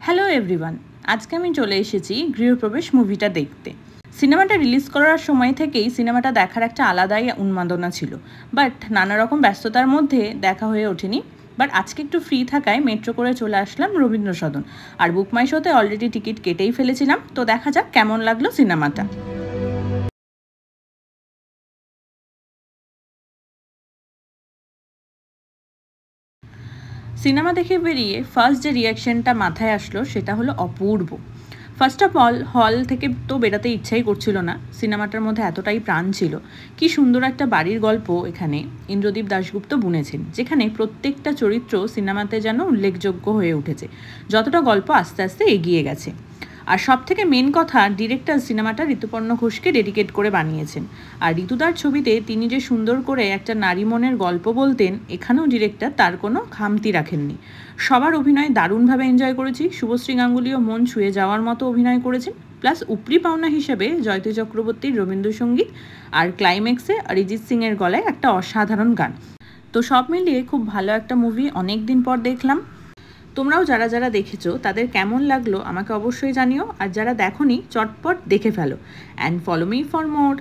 Hello everyone, আজকে আমি চলে এসেছি গৃহপ্রবেশ মুভিটা দেখতে। সিনেমাটা রিলিজ করার সময় থেকেই সিনেমাটা দেখার একটা আলাদাই উন্মাদনা ছিল, বাট নানা রকম ব্যস্ততার মধ্যে দেখা হয়ে ওঠেনি। বাট আজকে একটু ফ্রি থাকায় মেট্রো করে চলে আসলাম রবীন্দ্র সদন, আর বুক মাই শোতে অলরেডি টিকিট কেটেই ফেলেছিলাম। তো দেখা যাক কেমন লাগলো সিনেমাটা। সিনেমা দেখে বেরিয়ে ফার্স্ট যে রিয়াকশনটা মাথায় আসলো সেটা হলো অপূর্ব। ফার্স্ট অফ অল, হল থেকে তো বেরোতে ইচ্ছাই করছিল না, সিনেমাটার মধ্যে এতটাই প্রাণ ছিল। কি সুন্দর একটা বাড়ির গল্প এখানে ইন্দ্রদীপ দাশগুপ্ত বুনেছেন, যেখানে প্রত্যেকটা চরিত্র সিনেমাতে যেন উল্লেখযোগ্য হয়ে উঠেছে, যতটা গল্প আস্তে আস্তে এগিয়ে গেছে। আর সব থেকে মেন কথা, ডিরেক্টর সিনেমাটা ঋতুপর্ণ ঘোষকে ডেডিকেট করে বানিয়েছেন। আর ঋতুদার ছবিতে তিনি যে সুন্দর করে একটা নারী মনের গল্প বলতেন, এখানেও ডিরেক্টর তার কোনো খামতি রাখেননি। সবার অভিনয় দারুণভাবে এনজয় করেছি। শুভশ্রী গাঙ্গুলিও মন ছুঁয়ে যাওয়ার মতো অভিনয় করেছেন। প্লাস উপরি পাওনা হিসেবে জয়তী চক্রবর্তীর রবীন্দ্রসঙ্গীত, আর ক্লাইম্যাক্সে অরিজিৎ সিংয়ের গলায় একটা অসাধারণ গান। তো সব মিলিয়ে খুব ভালো একটা মুভি অনেক দিন পর দেখলাম। তোমরাও যারা যারা দেখেছো তাদের কেমন লাগলো আমাকে অবশ্যই জানিও, আর যারা দেখোনি চটপট দেখে ফেলো। And follow me for more.